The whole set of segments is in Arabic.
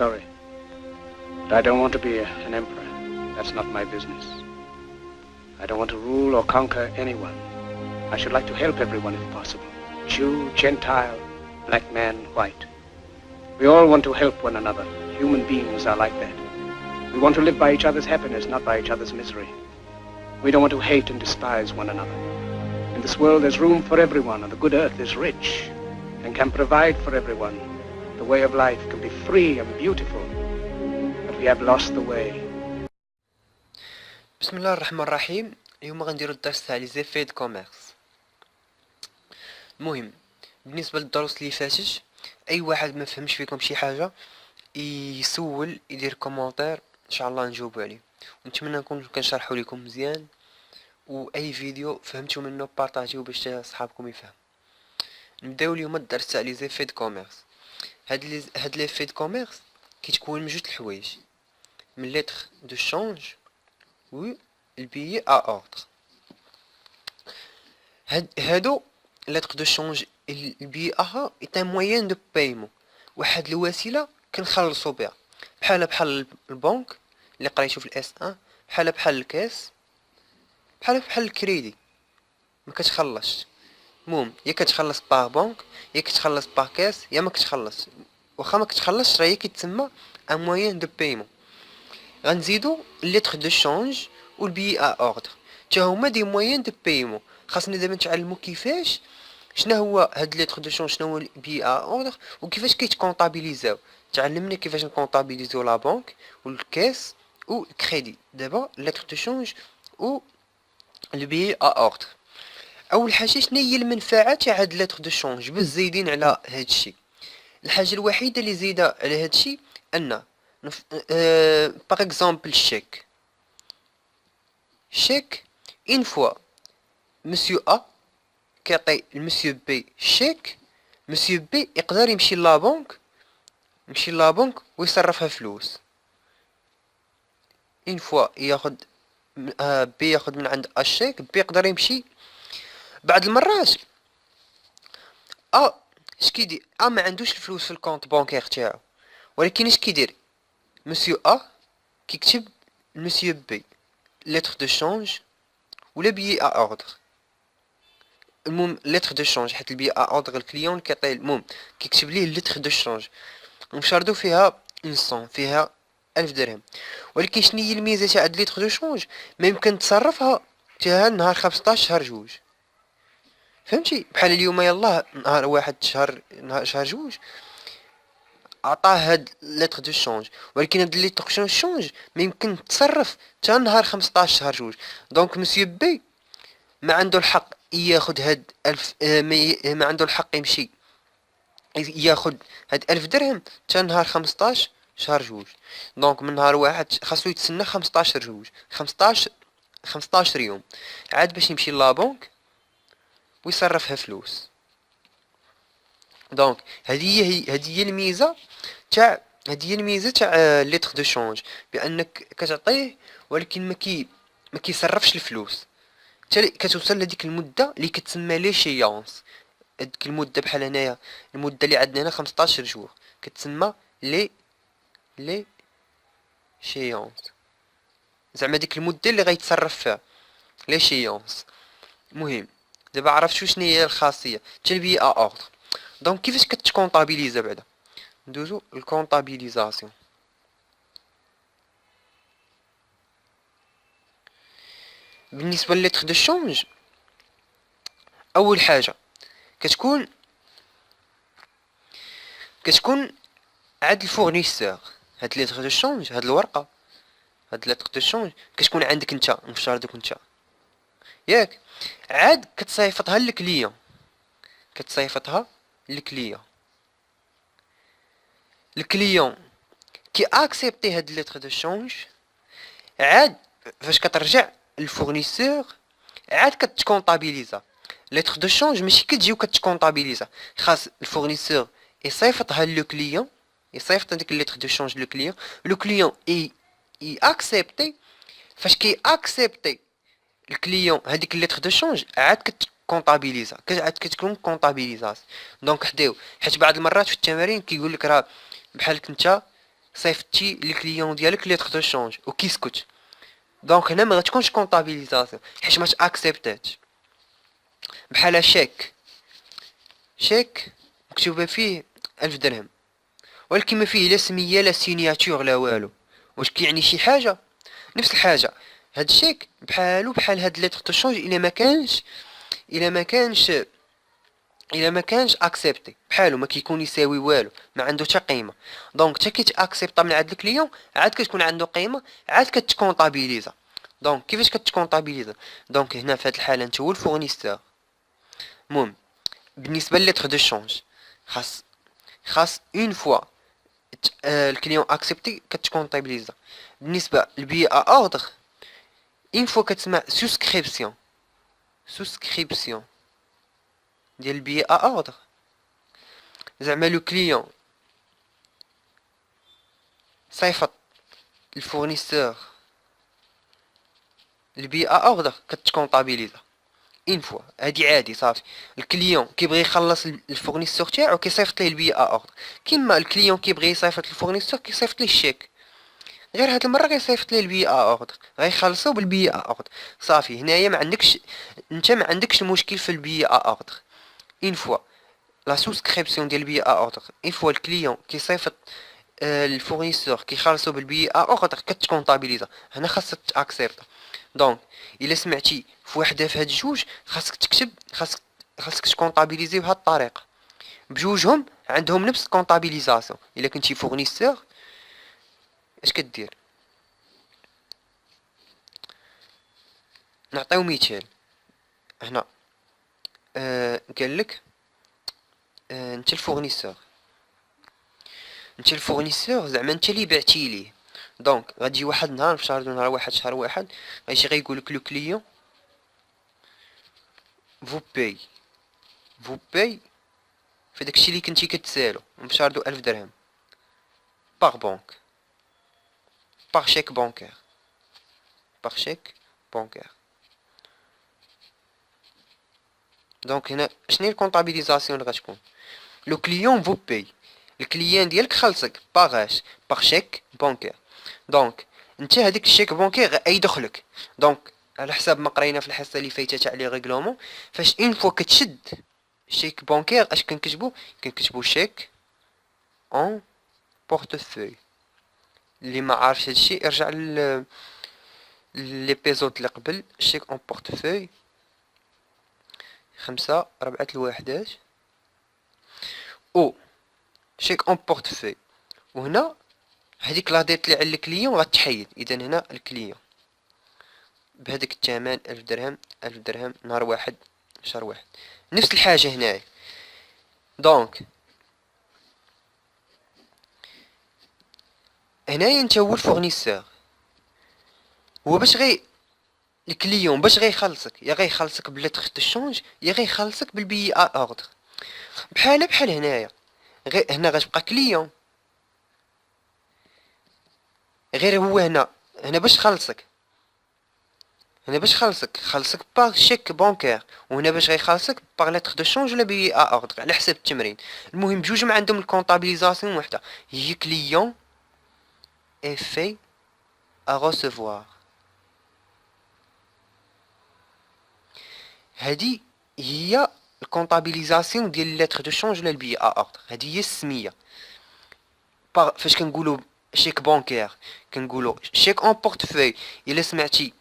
sorry. But I don't want to be an emperor. That's not my business. I don't want to rule or conquer anyone. I should like to help everyone if possible. Jew, Gentile, black man, white. We all want to help one another. Human beings are like that. We want to live by each other's happiness, not by each other's misery. We don't want to hate and despise one another. In this world there's room for everyone, and the good earth is rich and can provide for everyone. The way of life can be free and beautiful, but we have lost the way. بسم الله الرحمن الرحيم. اليوم غنديرو الدرس تاع لي زيفي دو كوميرس. المهم بالنسبه للدروس اللي فاتت، اي واحد ما فهمش فيكم شي حاجه يسول يدير كومونتير ان شاء الله نجاوب عليه، ونتمنى نكون كنشرحو لكم مزيان، واي فيديو فهمتو منه بارطاجيو باش صحابكم يفهم. نبداو اليوم الدرس تاع لي زيفي دو كوميرس. هاد لي في دو كوميرس كيتكون من جوج الحوايج، من لتر دو شونج و البيي ا اوردر. هادو لتر دو شونج البيي ا ايت ان موين دو بايمون، واحد الوسيله كنخلصوا بها، بحال البنك اللي قريتو في الاس 1، بحال الكاس، بحال الكريدي ما كتخلصش. المهم يا كتخلص باغ بنك، يا كتخلص باغ كاس، يا ما كتخلص. واخا ما كتخلصش راه هي كيتسمى ان موين دو بايمون. غنزيدو لتر دو شونج و البيي ا اوردر، حتى هما دي موين دو بايمون. خاصنا دابا نتعلمو كيفاش شنو هو هاد لتر دو شونج، شنو هو البيي ا اوردر، وكيفاش كيتكونطابيليزاو. تعلمنا كيفاش نكونطابيليزو لا بنك والكاس والكريدي. دابا لتر دو شونج و البيي ا اوردر. اول حاجه شنو هي المنفعه تاع هاد لتر دو شونج باش زايدين على هادشي؟ الحاجه الوحيده اللي زايده على هادشي ان باغ اكزومبل شيك اون فوا مسيو ا كيعطي المسيو بي شيك، مسيو بي يقدر يمشي لابنك ويصرفها فلوس. اون فوا ياخد بي ياخد من عند الشيك، بي يقدر يمشي. بعض المرات اش كيدير ما عندوش الفلوس في الكونط بانكير تاعو، ولكن اش كيدير مسيو كيكتب مسيو بي لتر دو شونج ولا بيي ا اوردر. المهم لتر دو شونج، حيت البيي ا اوردر الكليون كيعطيه، المهم كيكتب ليه لتر دو شونج ومشاردو فيها اون صون، فيها 1000 درهم. ولكن شنو هي الميزه تاع هاد لتر دو شونج؟ ما يمكن تصرفها تاع نهار 15 شهر جوج. فهمتي؟ بحال اليوم يلاه نهار واحد شهر جوج عطاه هاد لتر دو شونج، ولكن هاد لتر دو شونج ما يمكن تصرف حتى نهار 15 شهر جوج. دونك مسيو بي ما عنده الحق ياخد هاد 1000، ما عنده الحق يمشي ياخد هاد 1000 درهم حتى نهار 15 شهر جوج. دونك من نهار واحد خاصو يتسنى 15 جوج، 15 يوم عاد باش يمشي لابنك ويصرفها فلوس. دونك هذه هي الميزه تاع لتر دو شونج، بانك كتعطيه ولكن ما كيصرفش الفلوس حتى كتوصل لديك المده اللي كتسمى لي شيونس. هذيك المده بحال هنايا المده اللي عندنا هنا 15 جوع كتسمى لي شيونس، زعما ديك المده اللي غيتصرف فيها لي شيونس. المهم دابا عرفتوا شنو هي الخاصيه تاع البيي ا اوردر. دونك كيفاش كتكونطابيليزا؟ بعدا ندوزو الكونطابيليزاسيون. بالنسبه للتر دو شونج، اول حاجه كتكون عند الفورنيسور. هاد لتر دو شونج، هاد الورقه، هاد لتر دو شونج كتكون عندك انت مفترضك انت، ياك؟ عاد كتصيفطها للكليون، الكليون كي اكسبتي هاد لتر دو شونج، عاد فاش كترجع للفورنيسور عاد كتكونطابيليزا. لتر دو شونج ماشي كتجي وكتكونطابيليزا، خاص الفورنيسور يصيفطها لو كليون، يصيفط هذيك لتر دو شونج لو كليون، لو كليون اي اكسبتي. فاش كي اكسبتي الكليون هذيك لتر دو شونج عاد كتكونطابيليزا، عاد كتكون كونطابيليزاس. دونك حداو، حيت بعض المرات في التمارين كيقول لك راه بحالك انت صيفطتي للكليون ديالك ليتر دو شونج وكيسكت. دونك هنا ما غتكونش كونطابيليزاسيون حيت ما اكسبتاتش. بحال شيك مكتوبه فيه 1000 درهم ولكن ما فيه لا سميه لا سينياتور لا والو. واش كيعني شي حاجه؟ نفس الحاجه هاد الشيك بحال هاد ليتر دو شونج الا ما كانش اكسبتي بحالو ما كيكون يساوي والو، ما عنده حتى قيمه. دونك حتى كيتاكسبطا من عند الكليون عاد كتكون عنده قيمه، عاد كتكونطابيليزا. دونك كيفاش كتكونطابيليزا؟ دونك هنا في هاد الحاله انت هو الفورنيستور. المهم بالنسبه لليتر دو شونج خاص اون فوا الكليون اكسبتي كتكونطابيليزا. بالنسبه للبي اوردر اون فوا كتسمع سوسكريبسيون ديال البي اوردر، زعما لو كليون صيفط الفورنيسور البي اوردر كتكونطابيليزا اون فوا. هادي عادي صافي. الكليون كيبغي يخلص الفورنيسور تاعو كيصيفط ليه البي اوردر، كيما الكليون كيبغي يصيفط الفورنيسور كيصيفط ليه الشيك، غير هاد المره كيصيفط ليه البي اوردر غيخلصو بالبي اوردر صافي. هنايا ما عندكش المشكل في البي اوردر. اون فوا لا سوسكريبسيون ديال البي اوردر اون فوا الكليون كيصيفط الفورنيسور كيخلصو بالبي اوردر كتكونطابيليزا. هنا خاصك تاكسبت. دونك الا سمعتي في وحده في هاد الجوج خاصك تكتب خاصك تكونطابيليزي بهاد الطريقه. بجوجهم عندهم نفس الكونطابيليزاسيون. الا كنتي فورنيسور اش كدير؟ نعطيو مثال هنا. قال لك انت الفورنيسور زعما انت اللي بعتي ليه. دونك غادي واحد النهار في نهار واحد شهر واحد غيجي غيقول لك لو كليون فو باي في داكشي اللي كنتي كتسالو بشهر 1000 درهم باغ بنك باغ شيك بونكير. دونك هنا شنو هي الكونطابيليزاسيون اللي غتكون؟ لو كليون فو باي، الكليان ديالك خلصك باغاش باغ شيك بونكير. دونك انت هذيك الشيك بونكير اي دخلك. دونك على حساب ما قرينا في الحصه اللي فايته تاع لي ريغلومون، فاش اون فوا كتشد شيك بونكير اش كنكتبو شيك اون بورتفوي. اللي ما عارفش هادشي ارجع ليبيزود اللي قبل. شيك اون بورتفوي 5/4 او شيك اون بورتفوي. وهنا هذيك لا ديت اللي على الكليون غتحيد. اذا هنا الكليون بهذاك الثمن 1000 درهم نهار واحد شهر واحد. نفس الحاجه هنايا. دونك هنايا انت هو الفورنيسور، هو باش الكليون باش غيخلصك يا غيخلصك بليتر دو شونج يا غيخلصك بالبي اوردر. بحال هنايا غير هنا غتبقى كليون، غير هو هنا باش خلصك باغ شيك بونكير، وهنا باش غيخلصك باغ ليتر دو شونج ولا بي اوردر على حساب التمرين. المهم بجوج ما عندهم الكونطابيليزاسيون وحده، هي كليون اي في ا ريسيفوار. هادي هي الكونطابيليزاسيون ديال ليتر دو شونج ولا البي اوردر. هادي هي السميه. فاش كنقولوا شيك بونكير كنقولوا شيك اون بورتفوي. الا سمعتي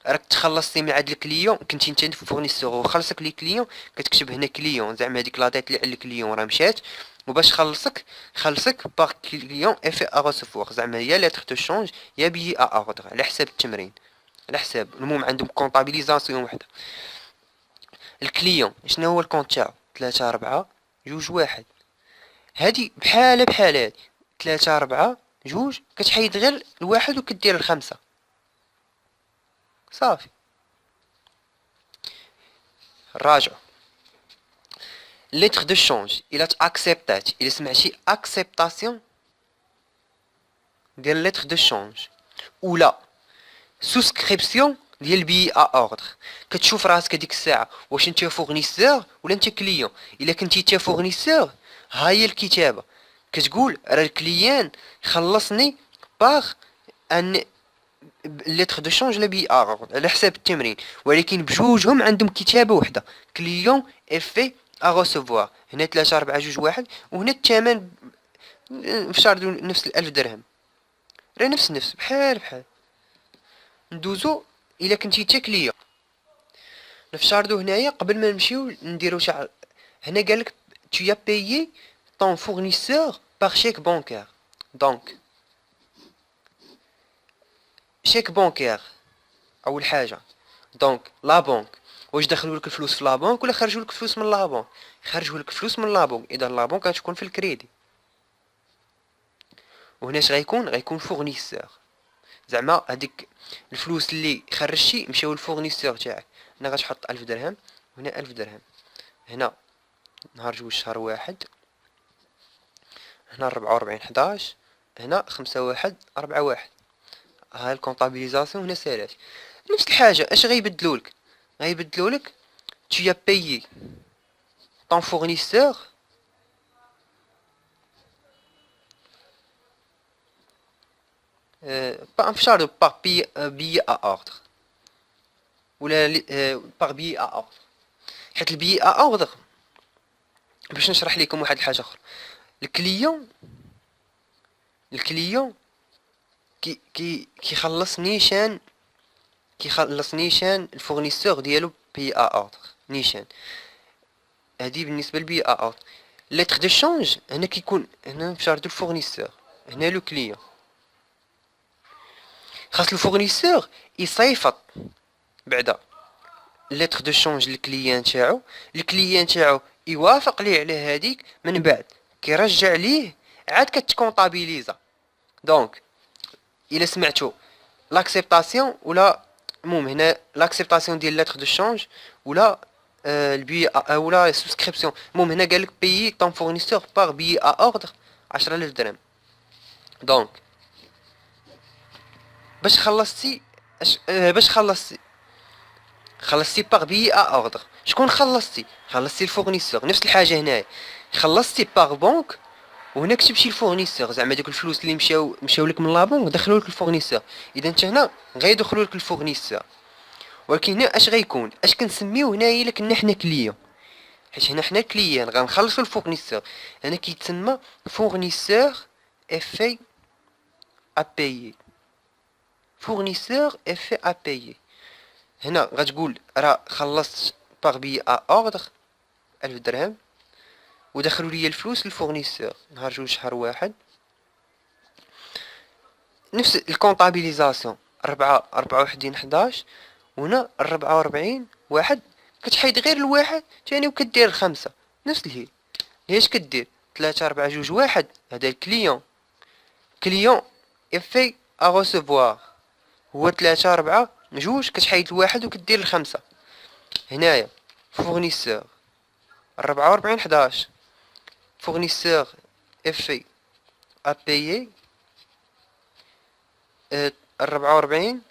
راك تخلصتي من عند الكليون، كنتي انت فورنيسور وخلصك لي كليون، كتكتب هنا كليون زعما هذيك لا ديت اللي على الكليون راه مشات، وباش خلصك باغ كليون اي في ا ريسيفوار زعما يا ليتر دو شونج يا بي اوردر على حساب التمرين على حساب. المهم عندهم كونطابيليزاسيون وحده. الكليون شنو هو الكونت تاعو 3 4 2 1. هادي بحال هادي 3 4 2 كتحيد غير الواحد وكدير الخمسة صافي. راجع ليتر دو شونج الا تاكسبتات، الا سمعتي اكسبتاسيون ديال ليتر دو شونج ولا سوسكريبسيون ديال بي اوردر، كتشوف راسك هذيك الساعه واش انت فورنيسور ولا انت كليون. الا كنتي انت فورنيسور ها هي الكتابه كتقول راه الكليان خلصني باغ ان لتر دو شونج لا بي على حساب التمرين، ولكن بجوجهم عندهم كتابه وحده كليون افي ا غوسوفوار. هنا 3 4 2 1، وهنا الثمن في شاردو نفس 1000 درهم، راه نفس بحال ندوزو. الا كنتي تا كليون في شاردو هنايا قبل ما نمشيو نديرو شعر، هنا قالك tu as payé ton fournisseur par chèque bancaire. دونك شيك بانكير اول حاجه، دونك لا بنك واش دخلوا لك الفلوس في لا بنك ولا خرجوا لك الفلوس من لا بنك؟ خرجوا لك الفلوس من لا بنك، اذا لا بنك غتكون في الكريدي. وهنا اش غيكون فورنيسور، زعما هذيك الفلوس اللي خرجتي مشاو للفورنيسور تاعك. هنا غتحط 1000 درهم، وهنا 1000 درهم، هنا نهار 2 شهر 1، هنا 44 11، هنا 5 1 4 1. ها الكونطابيليزاسيون هنا سالات نفس الحاجه. اش غيبدلولك tu as payé ton fournisseur pas en charge par billet à ordre ولا par billet à ordre. حيت البي à ordre باش نشرح لكم واحد الحاجه اخرى. الكليون كيخلص نيشان الفورنيسور ديالو بي ا اوردر نيشان. هادي بالنسبه للبي ا اوردر. لتر دو شونج هنا كيكون هنا في شاردو الفورنيسور، هنا لو كليون. خاص الفورنيسور يصيفط بعدا لتر دو شونج للكليان تاعو، الكليان تاعو يوافق ليه على هذيك، من بعد كيرجع ليه عاد كتكونطابيليزا. دونك الا سمعتو لاكسبتاسيون ولا المهم هنا لاكسبتاسيون ديال لتر دو شونج ولا البي ولا سوسكريبسيون. المهم هنا قالك بيي طون فورنيسور باغ بي ا اوردر 10000 درهم. دونك باش خلصتي باغ بي ا اوردر. شكون خلصتي الفورنيسور. نفس الحاجه هنايا خلصتي باغ بنك، وهنا كتمشي الفورنيسور، زعما دوك الفلوس اللي مشاو لك من لا بنك دخلوا لك الفورنيسور. اذا انت هنا غيدخلوا لك الفورنيسور، ولكن هنا اش غيكون اش كنسميو هنايا الا كنا حنا كليون، حيت هنا حنا كليان غنخلصوا الفورنيسور. هنا كيتسمى فورنيسور افي ا بايي، فورنيسور افي ا بايي. هنا غتقول راه خلصت باغ بي ا اوردر 1000 درهم ودخلوا لي الفلوس للفورنيسور نهار 2 شهر 1. نفس الكونطابيليزاسيون 4 24 11، وهنا 44 1 كتحيد غير الواحد ثاني وكدير الخمسة. نفس الهي اش كدير 3 4 2 1. هذا الكليون افي ا غوسوفوار هو 3 4 2، كتحيد الواحد وكدير الخمسة. هنايا فورنيسور 44 11 فورنيسور افي ا بايي 44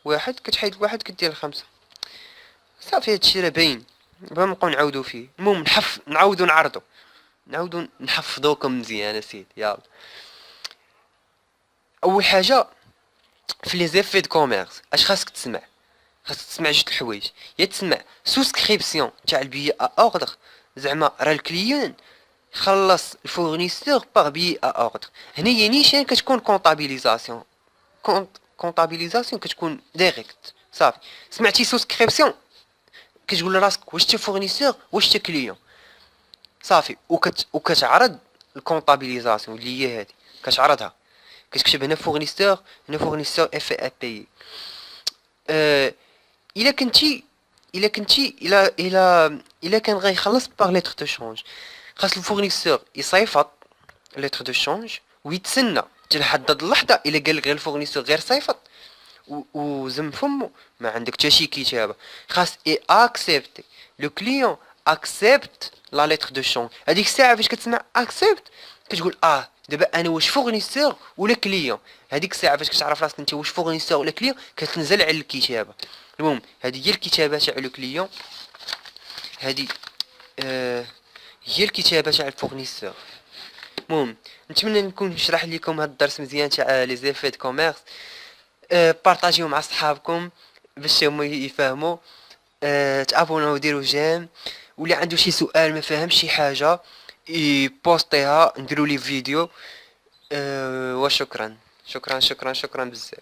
1 كتحيد الواحد كدير الخمسة. صافي هادشي راه باين، بغا نبقاو نعاودو فيه. المهم نعاودو نعرضو نحفظوكم مزيان اسيدي. يلا اول حاجه في لي زيفي دو كوميرس اش خاصك تسمع جوج الحوايج. يا تسمع سوسكريبسيون تاع البي ا اوردر، زعما راه الكليون خلص الفورنيسور باغ بي ا اوردر. هنا نيشان كتكون كونطابيليزاسيون كتكون ديريكت. صافي سمعتي سوسكريبسيون كتقول لراسك واش تا فورنيسور واش تا كليون. صافي وكتعرض الكونطابيليزاسيون اللي هي هذه، كتعرضها كتكتب هنا فورنيسور اف ا بي. الا كان غيخلص باغ لتر دو شونج، خاص الفورنيسور يصيفط لتر دو شونج ويتسنى تلحد اللحظه. الا قال لك غير الفورنيسور غير صيفط وزم فمو ما عندك حتى شي كتابه، خاص اكسبتي لو كليون اكسبت لا لتر دو شونج. هذيك الساعه فاش كتسمع اكسبت كتقول دابا انا واش فورنيسور ولا كليون. هذيك الساعه فاش كتعرف راسك انت واش فورنيسور ولا كليون كتنزل على الكتابه. المهم هذه هي الكتابه تاع لو كليون، هذه هي الكتابه تاع الفورنيسور. المهم نتمنى نكون شرح لكم هذا الدرس مزيان تاع لي زيفيت كوميرس. بارطاجيو مع صحابكم باش هما يفهموا. تابوناو وديروا جيم، واللي عنده شي سؤال ما فهمش شي حاجه يبوستيها نديروا لي فيديو. وشكرا شكرا شكرا شكرا بزاف.